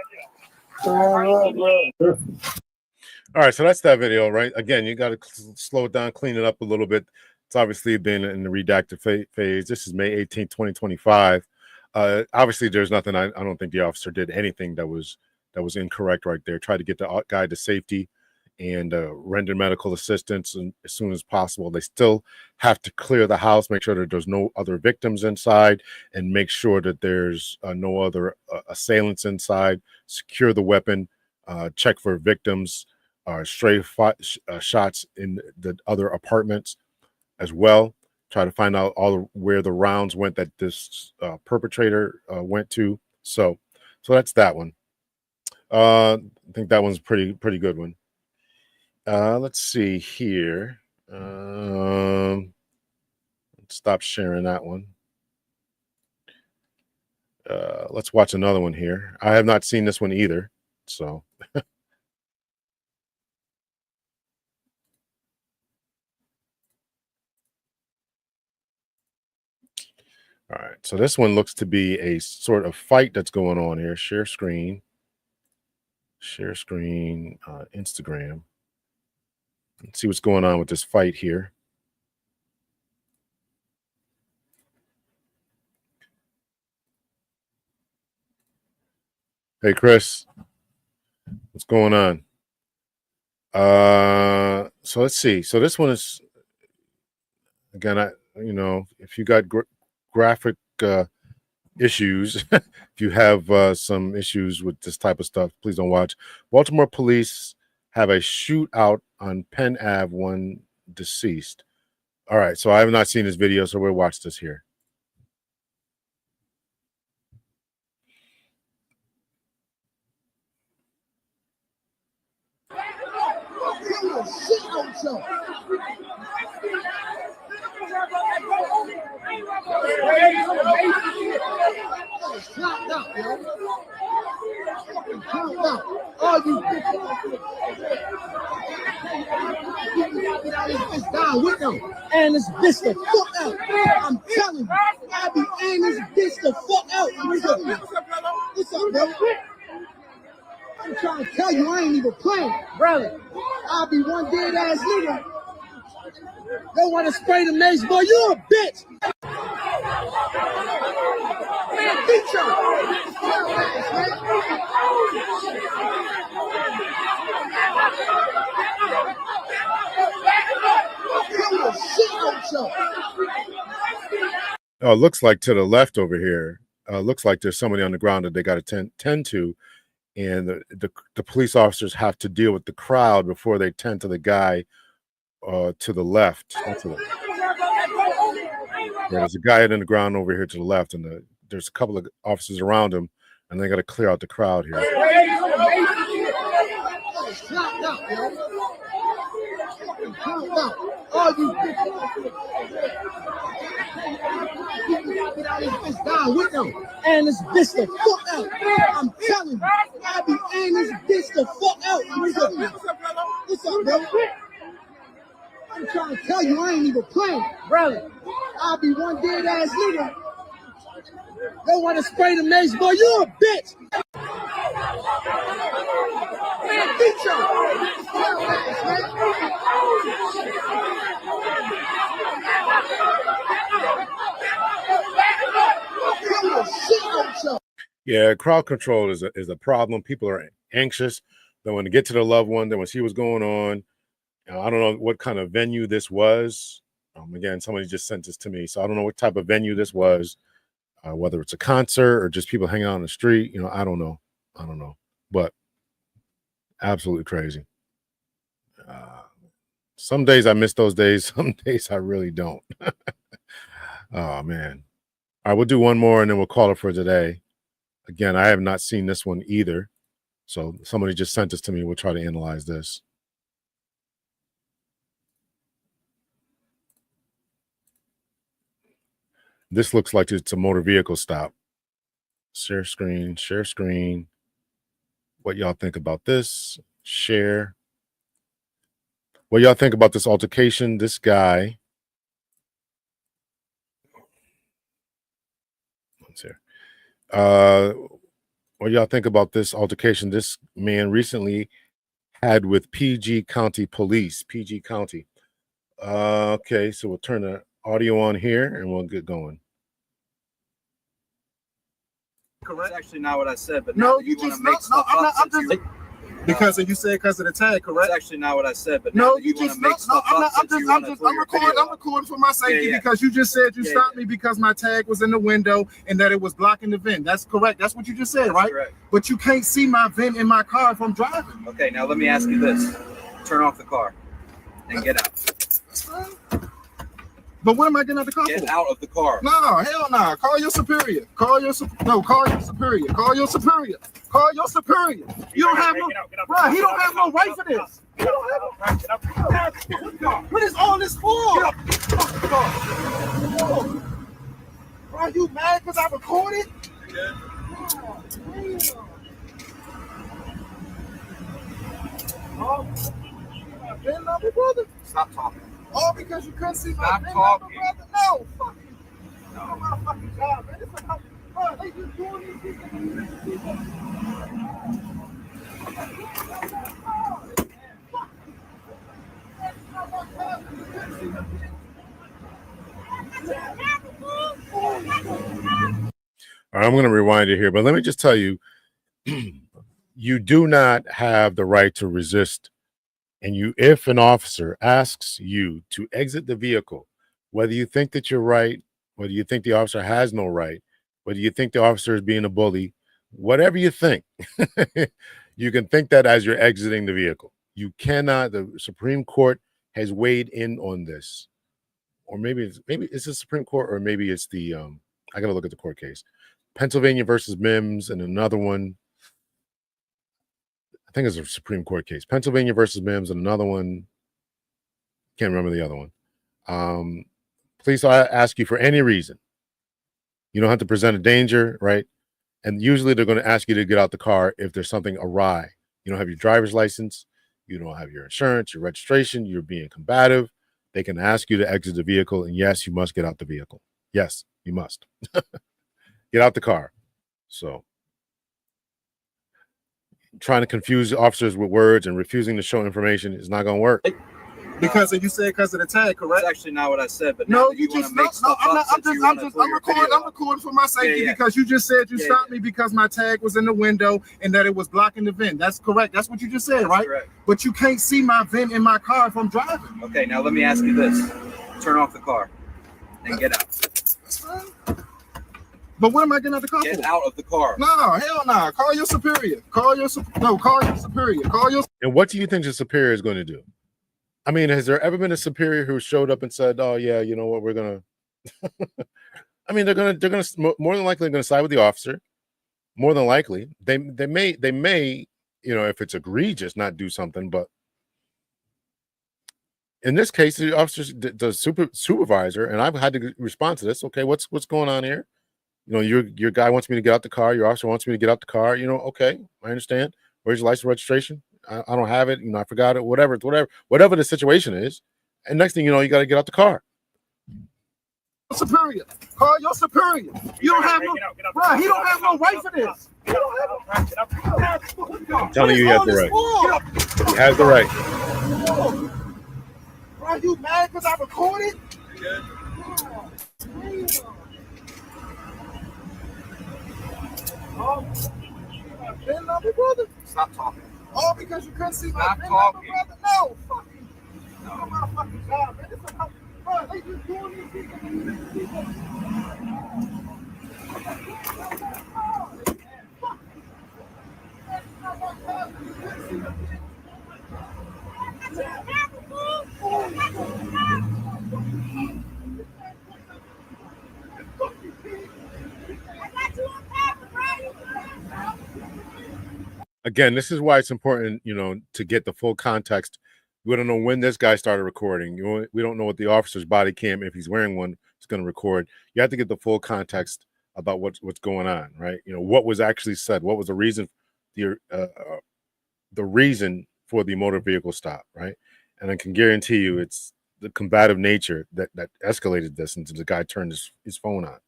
All right, so that's that video, right? Again, you got to slow it down, clean it up a little bit. It's obviously been in the redacted phase. This is May 18th, 2025. Obviously, there's nothing. I don't think the officer did anything that was incorrect right there. Tried to get the guy to safety and render medical assistance as soon as possible. They still have to clear the house, make sure that there's no other victims inside, and make sure that there's no other assailants inside. Secure the weapon, check for victims, stray shots in the other apartments as well. Try to find out where the rounds went that this perpetrator went to. So that's that one. I think that one's pretty good one. Let's see here. Stop sharing that one. Let's watch another one here. I have not seen this one either. So all right. So this one looks to be a sort of fight that's going on here. Share screen, Instagram. Let's see what's going on with this fight here. Hey, Chris, what's going on? So let's see. So this one is, again, if you got graphic issues, if you have some issues with this type of stuff, please don't watch. Baltimore police have a shootout on Penn Ave, 1 deceased. All right, so I have not seen this video, so we'll watch this here. All you down with them, and this bitch the fuck out. I'm telling you, I be airing this bitch the fuck out. What's up, bro? I'm trying to tell you, I ain't even playing, brother. I'll be one dead ass nigga. They want to spray the mace, boy. You a bitch. Man, beat your Oh, it looks like to the left over here. Looks like there's somebody on the ground that they got to tend to, and the police officers have to deal with the crowd before they tend to the guy to the left. There's a guy in the ground over here to the left, and there's a couple of officers around him, and they got to clear out the crowd here. All you bitches down with them, and this bitch the fuck out. I'm telling you, I be and this bitch the fuck out. What's up, bro? I'm trying to tell you, I ain't even playing, brother. I'll be one dead ass nigga. They want to spray the mace, boy. You a bitch. Man, beat your Yeah, crowd control is a problem. People are anxious. They want to get to their loved one. They want to see what's going on. I don't know what kind of venue this was. Again, somebody just sent this to me, so I don't know what type of venue this was. Whether it's a concert or just people hanging out on the street, I don't know. But absolutely crazy. Some days I miss those days. Some days I really don't. Oh, man. All right, we'll do one more and then we'll call it for today. Again, I have not seen this one either. So somebody just sent this to me. We'll try to analyze this. This looks like it's a motor vehicle stop. Share screen, share screen. What y'all think about this? Share. What y'all think about this altercation? This guy. Let's see. What y'all think about this altercation this man recently had with PG County Police? PG County. Okay, so we'll turn the audio on here and we'll get going. Correct. That's actually not what I said, but no, you just no, I'm just because you said because of the tag, correct? That's actually not what I said, but no, you just no, I'm recording for my safety because you just said you stopped me because my tag was in the window and that it was blocking the vent. That's correct. That's what you just said, right? Correct. But you can't see my vent in my car if I'm driving. Okay, now let me ask you this: turn off the car and get out. But what am I getting out the car Get for? out of the car. No, hell no. Call your superior. Call your superior. Call your superior. Call your superior. You don't have no right. He don't have no right for this. He don't have no. What is all this for? Are you mad because I recorded? Oh, VIN number, brother. Stop talking. All because you couldn't see my Stop VIN talking. number, brother. No, fuck you. No, my fucking job, man. It's about, bro, they just doing these people. All right, I'm going to rewind it here, but let me just tell you, you do not have the right to resist. And if an officer asks you to exit the vehicle, whether you think that you're right, whether you think the officer has no right, whether you think the officer is being a bully, whatever you think, you can think that as you're exiting the vehicle. You cannot. The Supreme Court has weighed in on this, or maybe it's the Supreme Court, or maybe it's the I got to look at the court case, Pennsylvania versus Mims, and another one. I think it's a Supreme Court case, Pennsylvania versus Mims, and another one. Can't remember the other one. Police ask you for any reason. You don't have to present a danger, right? And usually they're going to ask you to get out the car if there's something awry. You don't have your driver's license. You don't have your insurance, your registration. You're being combative. They can ask you to exit the vehicle. And yes, you must get out the vehicle. Yes, you must. Get out the car. So trying to confuse officers with words and refusing to show information is not going to work. Because you said because of the tag, correct? That's actually not what I said. But No, now you wanna just make stuff up since you wanna put I'm your recording. video I'm up. recording for my safety Yeah. because you just said you Yeah, stopped me because my tag was in the window and that it was blocking the vent. That's correct. That's what you just said, That's right? correct. But you can't see my vent in my car if I'm driving. Okay, now let me ask you this: turn off the car and get out. That's fine. But what am I getting out the car Get for? out of the car. No, hell no. Call your superior. Call your superior. Call your. And what do you think the superior is going to do? I mean, has there ever been a superior who showed up and said, "Oh yeah, you know what, we're gonna"? I mean, they're gonna more than likely going to side with the officer. More than likely, they may, you know, if it's egregious, not do something. But in this case, the officers, the supervisor, and I've had to respond to this. Okay, what's going on here? You know, your guy wants me to get out the car. Your officer wants me to get out the car. You know, okay, I understand. Where's your license registration? I don't have it. You know, I forgot it. Whatever the situation is. And next thing you know, you got to get out the car. Superior. Call your superior. You don't have no. Right, he don't have no right for this. He don't have. I'm telling you, he has the right. He has the right. Are you mad because I recorded? VIN number, brother. Stop talking. All because you couldn't see my Stop VIN talking. number, brother. No, fucking. No, my fucking job, man. This is how, bro, they just doing these people. Again, this is why it's important, you know, to get the full context. We don't know when this guy started recording. We don't know what the officer's body cam, if he's wearing one, is going to record. You have to get the full context about what's going on, right? You know, what was actually said, what was the reason, the reason for the motor vehicle stop, right? And I can guarantee you, it's the combative nature that escalated this until the guy turned his phone on.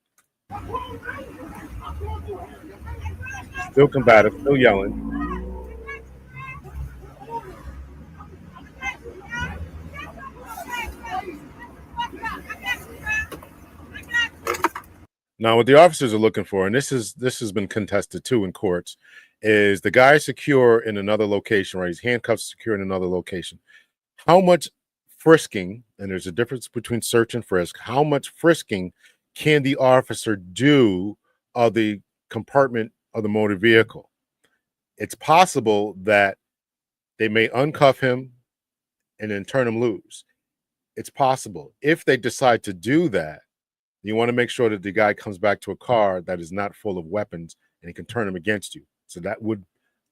Still combative, still yelling. Now, what the officers are looking for, and this has been contested too in courts, is the guy secure in another location, right? He's handcuffed, secure in another location. How much frisking, and there's a difference between search and frisk, how much frisking can the officer do of the compartment of the motor vehicle? It's possible that they may uncuff him and then turn him loose. It's possible. If they decide to do that, you want to make sure that the guy comes back to a car that is not full of weapons and he can turn them against you. So that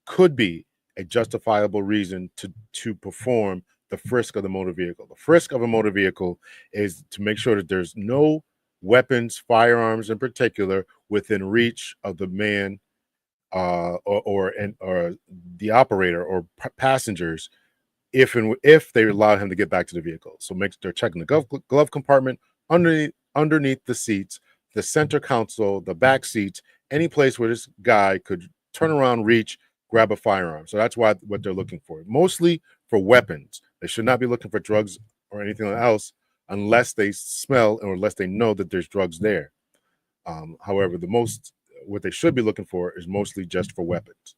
could be a justifiable reason to perform the frisk of the motor vehicle. The frisk of a motor vehicle is to make sure that there's no weapons, firearms in particular, within reach of the man or the operator or passengers, if they allow him to get back to the vehicle. So they're checking the glove compartment, underneath the seats, the center console, the back seats, any place where this guy could turn around, reach, grab a firearm. So that's what they're looking for. Mostly for weapons. They should not be looking for drugs or anything else unless they smell or unless they know that there's drugs there. However, what they should be looking for is mostly just for weapons.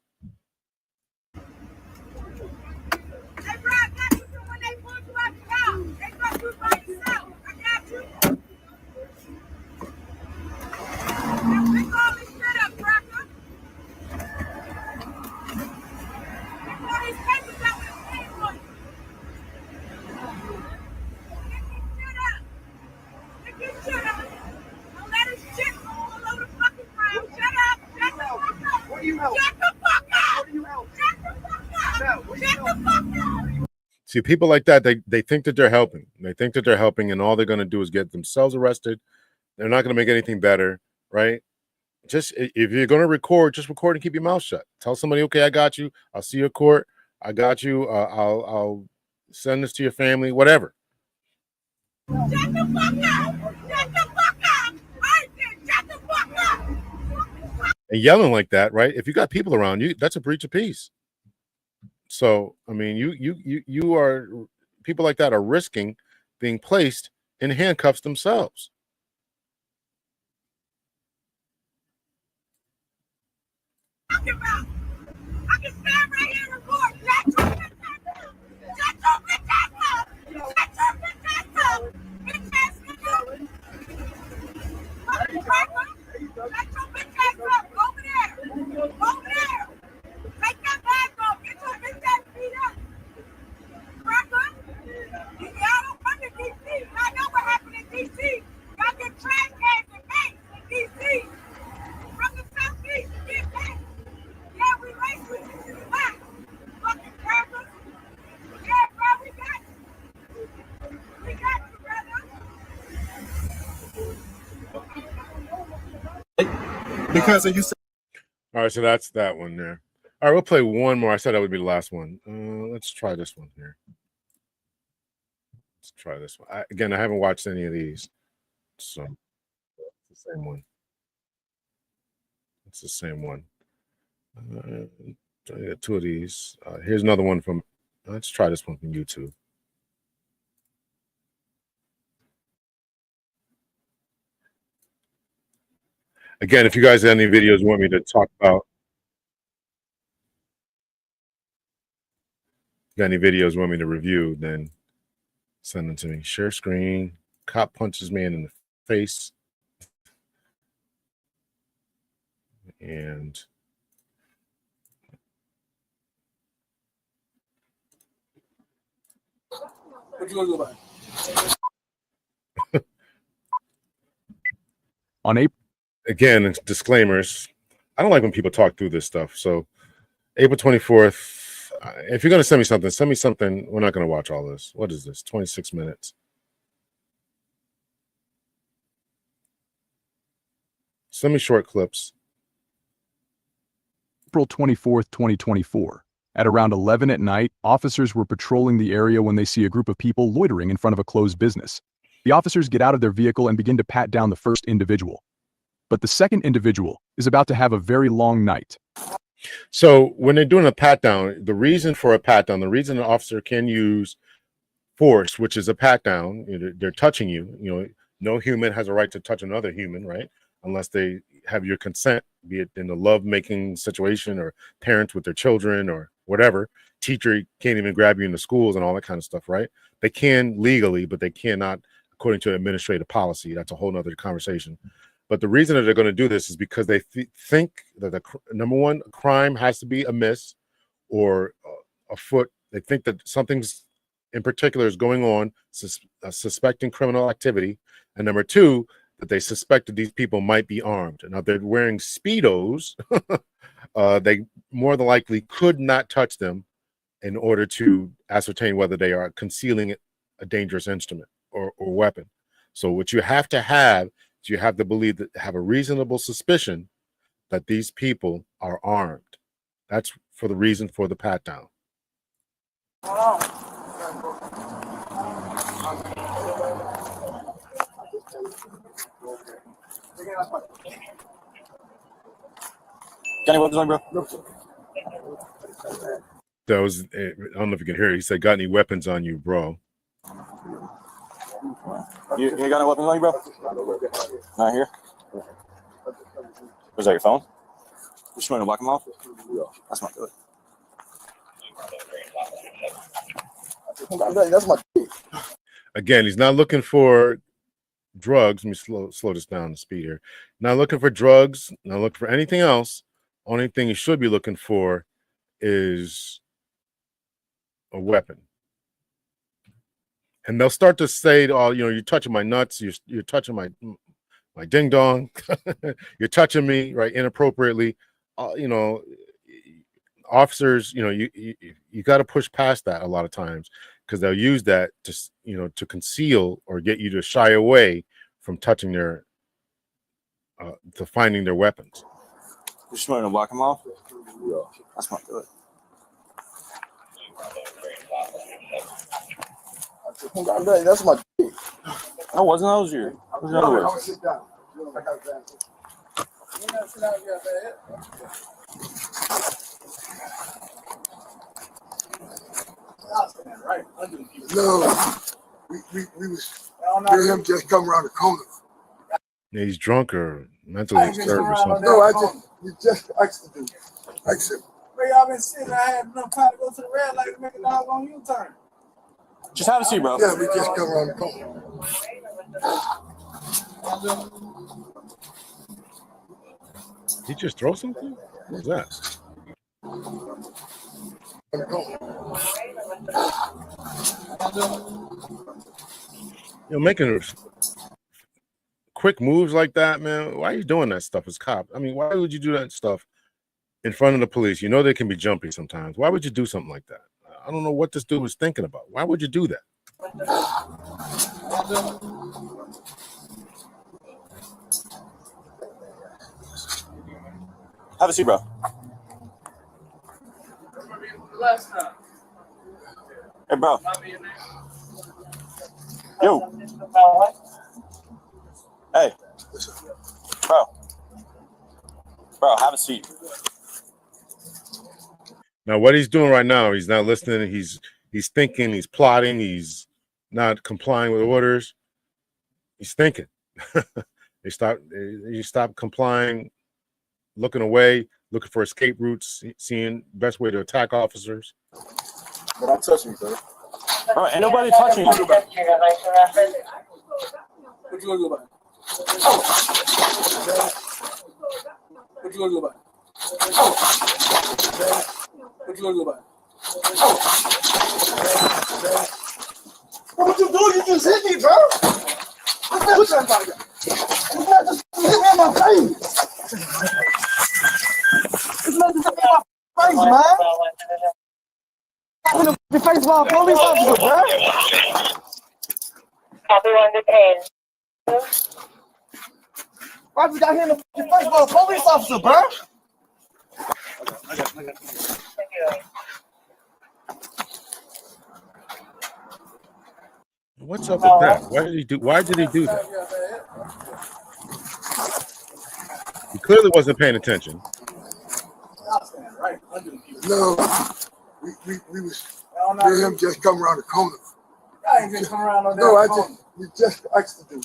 See, people like that, they think that they're helping. They think that they're helping, and all they're going to do is get themselves arrested. They're not going to make anything better, right? Just if you're going to record, just record and keep your mouth shut. Tell somebody, okay, I got you. I'll see you at court. I got you. I'll send this to your family, whatever. Shut the fuck up! Shut the fuck up! I said, shut the fuck up! And yelling like that, right? If you got people around you, that's a breach of peace. So, I mean, you are people like that are risking being placed in handcuffs themselves. I can stand right here and record. Shut your bitch ass up. Shut your bitch ass up. Shut your bitch ass up. Bitch ass nigga. Fucking cracker. Shut your bitch ass up. Over there. Over there. Take that bag off. Get your bitch ass beat up. Cracker. Y'all don't come to DC. I know what happened in DC. Y'all get trash cans and banks in DC. From the Southeast, you get banks. Yeah, we racist. Why? Fucking crackers. Yeah, bro, we got you. We got you, brother. Because you said. All right, so that's that one there. All right, we'll play one more. I said that would be the last one. Let's try this one here. Let's try this one. Again, I haven't watched any of these, so it's the same one. It's the same one. I got two of these. Here's another one from. Let's try this one from YouTube. Again, if you guys have any videos you want me to talk about, got any videos you want me to review, then send them to me. Share screen. Cop punches man in the face. And What you gonna do about it? on April, again, it's disclaimers. I don't like when people talk through this stuff. So April 24th, if you're going to send me something. We're not going to watch all this. What is this? 26 minutes. Send me short clips. April 24th, 2024. At around 11 at night, officers were patrolling the area when they see a group of people loitering in front of a closed business. The officers get out of their vehicle and begin to pat down the first individual. But the second individual is about to have a very long night. So when they're doing a pat down, the reason for a pat down, the reason an officer can use force, which is a pat down, they're touching you. You know, no human has a right to touch another human, right? Unless they have your consent, be it in a love-making situation or parents with their children or whatever. Teacher can't even grab you in the schools and all that kind of stuff, right? They can legally, but they cannot according to administrative policy. That's a whole nother conversation. But the reason that they're going to do this is because they think that the number one, crime has to be amiss or afoot. They think that something's in particular is going on, suspecting criminal activity. And number two, that they suspect that these people might be armed. Now, they're wearing Speedos. They more than likely could not touch them in order to ascertain whether they are concealing a dangerous instrument or weapon. So what you have to have is you have to believe that have a reasonable suspicion that these people are armed. That's for the reason for the pat down. Got any weapons on, bro? That was, I don't know if you can hear it. He said, got any weapons on you, bro? You got any weapons on you, bro? Not here. Was that your phone? You just want to whack them off? That's not good. That's my. Again, he's not looking for drugs. Let me slow this down the speed here. Not looking for drugs, not looking for anything else. Only thing you should be looking for is a weapon. And they'll start to say, "Oh, you know, you're touching my nuts. You're touching my ding dong. You're touching me right inappropriately." You know, officers, you know, you got to push past that a lot of times because they'll use that to, you know, to conceal or get you to shy away from touching their, to finding their weapons. You just want to whack them off? That's not good. That's my. That wasn't. That was your. That was your underwear. Sit down. Right. No, we was hear him just come around the corner. Yeah, he's drunk or mentally disturbed or something. No, we just asked to do. Asked him. Where y'all been sitting? I had enough time to go to the red light to make a doggone U-turn. Just have a seat, bro. Yeah, we just come around the corner. He just throw something? What was that? Making quick moves like that, man. Why are you doing that stuff as cop? I mean, why would you do that stuff in front of the police? You know they can be jumpy sometimes. Why would you do something like that? I don't know what this dude was thinking about. Why would you do that? Have a seat, bro. Hey, bro. Yo. Hey. Bro. Bro, have a seat. Now, what he's doing right now, he's not listening. He's thinking. He's plotting. He's not complying with orders. He's thinking. He stopped complying, looking away, looking for escape routes, seeing best way to attack officers. But don't touch me, sir. Bro, ain't nobody touching you. What you gonna do about it? What you gonna do about it? What you gonna do about it? What you doing? You just hit me, bro. What's that about that? You not just hit me in my face. It's not just hit me in my face, man. The face by a police officer, bro. Copy one detained. Why you got hit in the face by a police officer, bro? What's up with that? Why did he do that? He clearly wasn't paying attention. No, we was hear him just come around the corner. I ain't just come around on that. No, we just asked to do.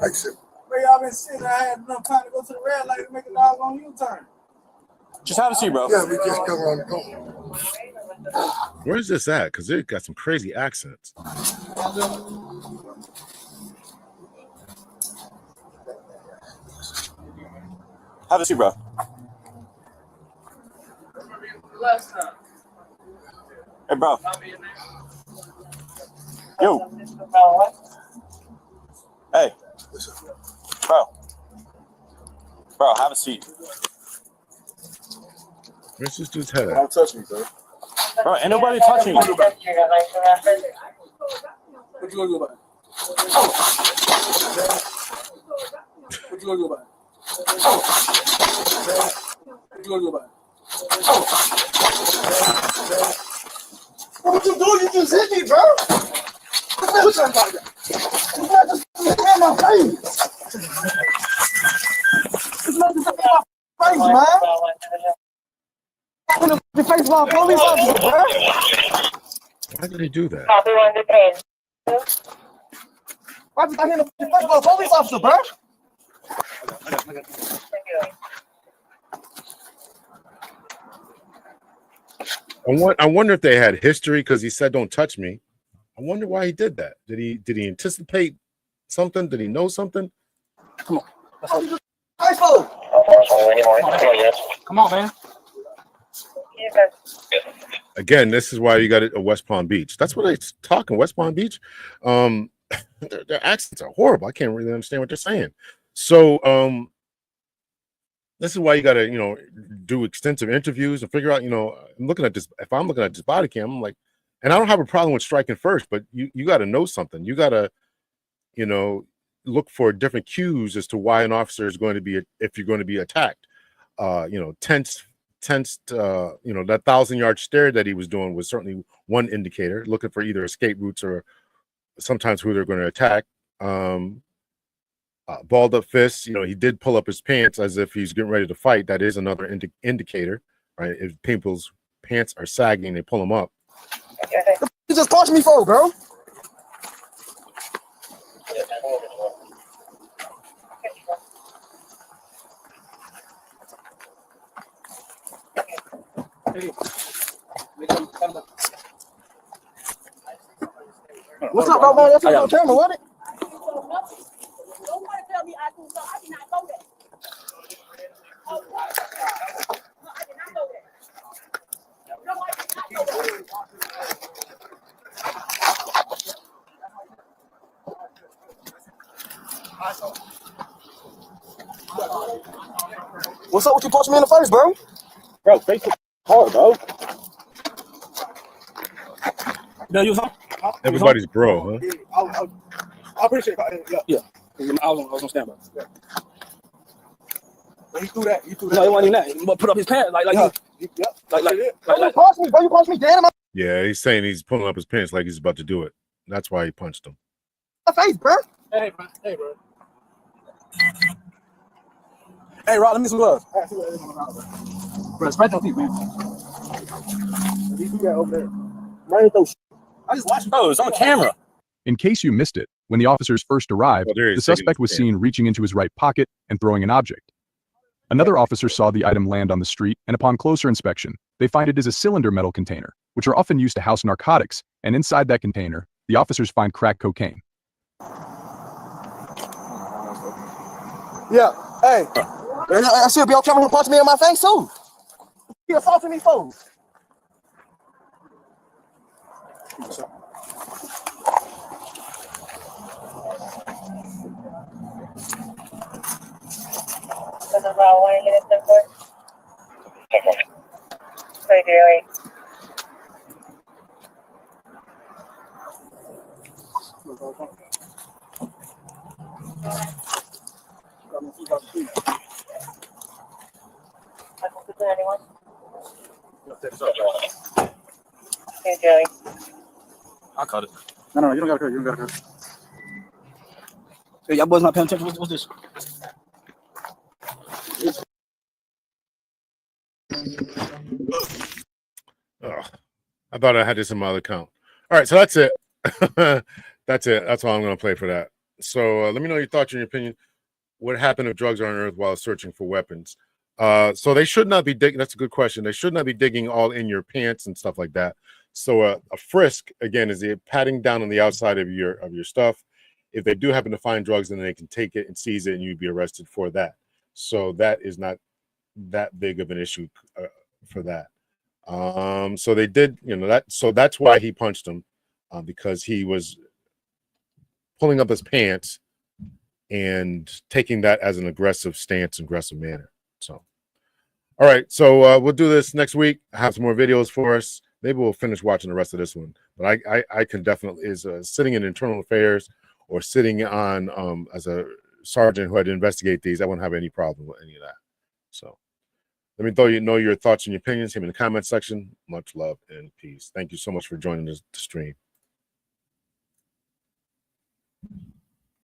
Asked him. Where y'all been sitting? I had enough time to go to the red light to make a doggone U-turn. Just have a seat, bro. Yeah, we just come around the corner. Where's this at? Because it got some crazy accents. Have a seat, bro. Last time. Hey, bro. Yo. Hey. Bro. Bro, have a seat. Where's this dude's head at? Don't touch me, sir. Bro, ain't nobody touching you. What you gonna do about it? What you gonna do about it? What you gonna do about it? What you doing? You just hit me, bro. What's that about that? You not just hit me in my face. It's not just hit me in my face, man. The face by a police officer, bro. Why did he do that? Copy one detained. Why did I hit the face by a police officer, bro? I wonder if they had history because he said, "Don't touch me." I wonder why he did that. Did he anticipate something? Did he know something? Come on. Come on, man. Again, this is why you got it at West Palm Beach. That's what they talk in West Palm Beach. Their accents are horrible. I can't really understand what they're saying. So this is why you got to, do extensive interviews and figure out, I'm looking at this. If I'm looking at this body cam, I'm like, and I don't have a problem with striking first, but you got to know something. You got to, look for different cues as to why an officer is going to be, if you're going to be attacked. Tensed, that 1,000-yard stare that he was doing was certainly one indicator, looking for either escape routes or sometimes who they're going to attack. Balled up fists, he did pull up his pants as if he's getting ready to fight. That is another indicator, right? If people's pants are sagging, they pull them up. You just punched me for, bro. What's up, bro, man? That's on camera, what it? What's up with you punching me in the face, bro? Bro, face it hard, bro. No, you was Everybody's bro, huh? I appreciate it. Yeah. I was on standby. Yeah. But he threw that. No, it wasn't even that. He put up his pants like you punched me, bro. You punched me dead in my Yeah, he's saying he's pulling up his pants like he's about to do it. That's why he punched him. face, bro. Hey, bro. Hey, Rod, let me some gloves. Bro, spread your feet, man. You do that over there. I just watched those on camera. In case you missed it, when the officers first arrived, the suspect was seen reaching into his right pocket and throwing an object. Another officer saw the item land on the street, and upon closer inspection, they find it is a cylinder metal container, which are often used to house narcotics, and inside that container, the officers find crack cocaine. Yeah, hey. I should be on camera who punched me in my face, too. He assaulted me, folks. This is about 1 minute and 4. Hey, Jerry. Anyone? Hey, Jerry. I caught it. No, you don't gotta cut. You don't gotta cut. Hey, y'all boys not paying attention. What's this? Oh, I thought I had this in my other account. All right, so that's it. That's it. That's all I'm going to play for that. So let me know your thoughts and your opinion. What happened if drugs are unearthed while searching for weapons? So they should not be digging. That's a good question. They should not be digging all in your pants and stuff like that. So a frisk, again, is the patting down on the outside of your stuff. If they do happen to find drugs, then they can take it and seize it, and you'd be arrested for that. So that is not that big of an issue for that. So they did, that. So that's why he punched him, because he was pulling up his pants and taking that as an aggressive stance, aggressive manner. So, all right. So we'll do this next week. I have some more videos for us. Maybe we'll finish watching the rest of this one. But I can definitely sitting in internal affairs or sitting on as a sergeant who had to investigate these. I wouldn't have any problem with any of that. So let me know your thoughts and your opinions. Him in the comment section. Much love and peace. Thank you so much for joining the stream.